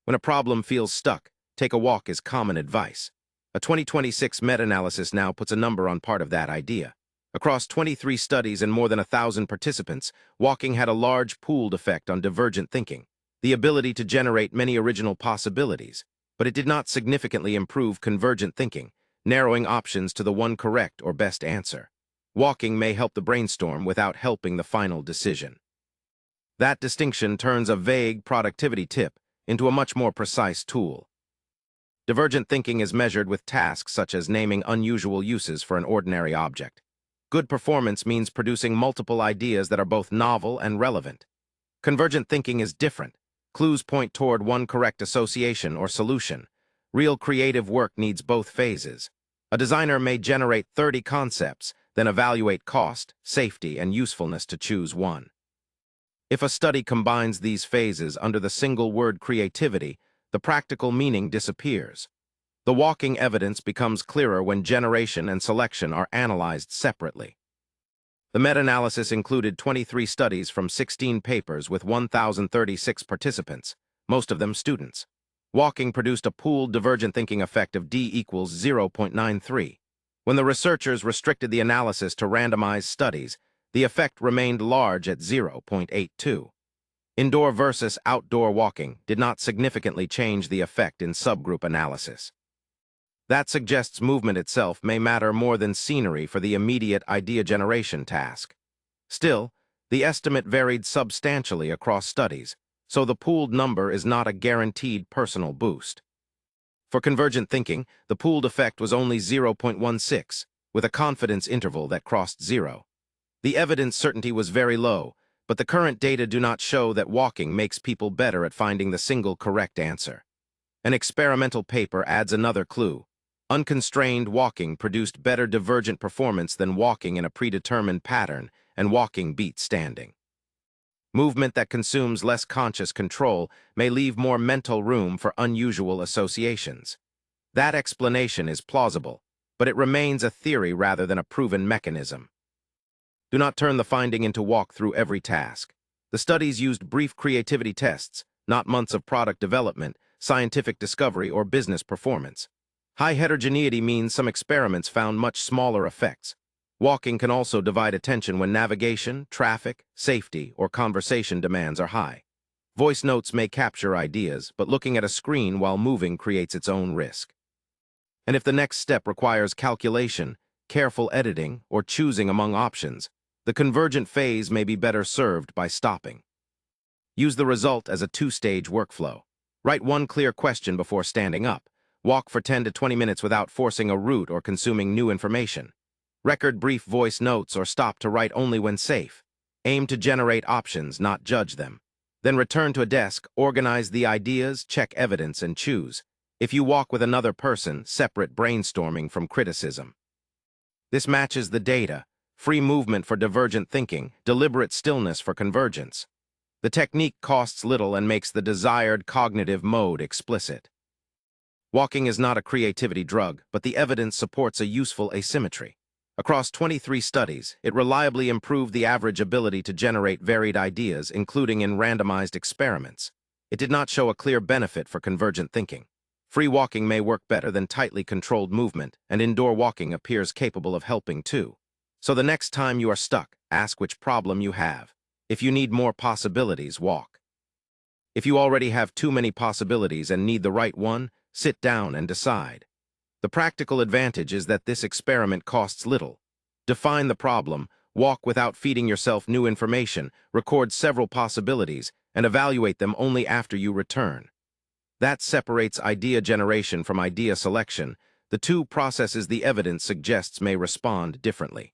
When a problem feels stuck, take a walk is common advice. A 2026 meta-analysis now puts a number on part of that idea. Across 23 studies and more than 1,000 participants, walking had a large pooled effect on divergent thinking, the ability to generate many original possibilities, but it did not significantly improve convergent thinking, narrowing options to the one correct or best answer. Walking may help the brainstorm without helping the final decision. That distinction turns a vague productivity tip into a much more precise tool. Divergent thinking is measured with tasks such as naming unusual uses for an ordinary object. Good performance means producing multiple ideas that are both novel and relevant. Convergent thinking is different. Clues point toward one correct association or solution. Real creative work needs both phases. A designer may generate 30 concepts, then evaluate cost, safety, and usefulness to choose one. If a study combines these phases under the single word creativity, the practical meaning disappears. The walking evidence becomes clearer when generation and selection are analyzed separately. The meta-analysis included 23 studies from 16 papers with 1,036 participants, most of them students. Walking produced a pooled divergent thinking effect of D equals 0.93. When the researchers restricted the analysis to randomized studies, the effect remained large at 0.82. Indoor versus outdoor walking did not significantly change the effect in subgroup analysis. That suggests movement itself may matter more than scenery for the immediate idea generation task. Still, the estimate varied substantially across studies, so the pooled number is not a guaranteed personal boost. For convergent thinking, the pooled effect was only 0.16, with a confidence interval that crossed 0. The evidence certainty was very low, but the current data do not show that walking makes people better at finding the single correct answer. An experimental paper adds another clue. Unconstrained walking produced better divergent performance than walking in a predetermined pattern, and walking beat standing. Movement that consumes less conscious control may leave more mental room for unusual associations. That explanation is plausible, but it remains a theory rather than a proven mechanism. Do not turn the finding into walk through every task. The studies used brief creativity tests, not months of product development, scientific discovery, or business performance. High heterogeneity means some experiments found much smaller effects. Walking can also divide attention when navigation, traffic, safety, or conversation demands are high. Voice notes may capture ideas, but looking at a screen while moving creates its own risk. And if the next step requires calculation, careful editing, or choosing among options, the convergent phase may be better served by stopping. Use the result as a two-stage workflow. Write one clear question before standing up. Walk for 10 to 20 minutes without forcing a route or consuming new information. Record brief voice notes or stop to write only when safe. Aim to generate options, not judge them. Then return to a desk, organize the ideas, check evidence, and choose. If you walk with another person, separate brainstorming from criticism. This matches the data. Free movement for divergent thinking, deliberate stillness for convergence. The technique costs little and makes the desired cognitive mode explicit. Walking is not a creativity drug, but the evidence supports a useful asymmetry. Across 23 studies, it reliably improved the average ability to generate varied ideas, including in randomized experiments. It did not show a clear benefit for convergent thinking. Free walking may work better than tightly controlled movement, and indoor walking appears capable of helping too. So the next time you are stuck, ask which problem you have. If you need more possibilities, walk. If you already have too many possibilities and need the right one, sit down and decide. The practical advantage is that this experiment costs little. Define the problem, walk without feeding yourself new information, record several possibilities, and evaluate them only after you return. That separates idea generation from idea selection. The two processes the evidence suggests may respond differently.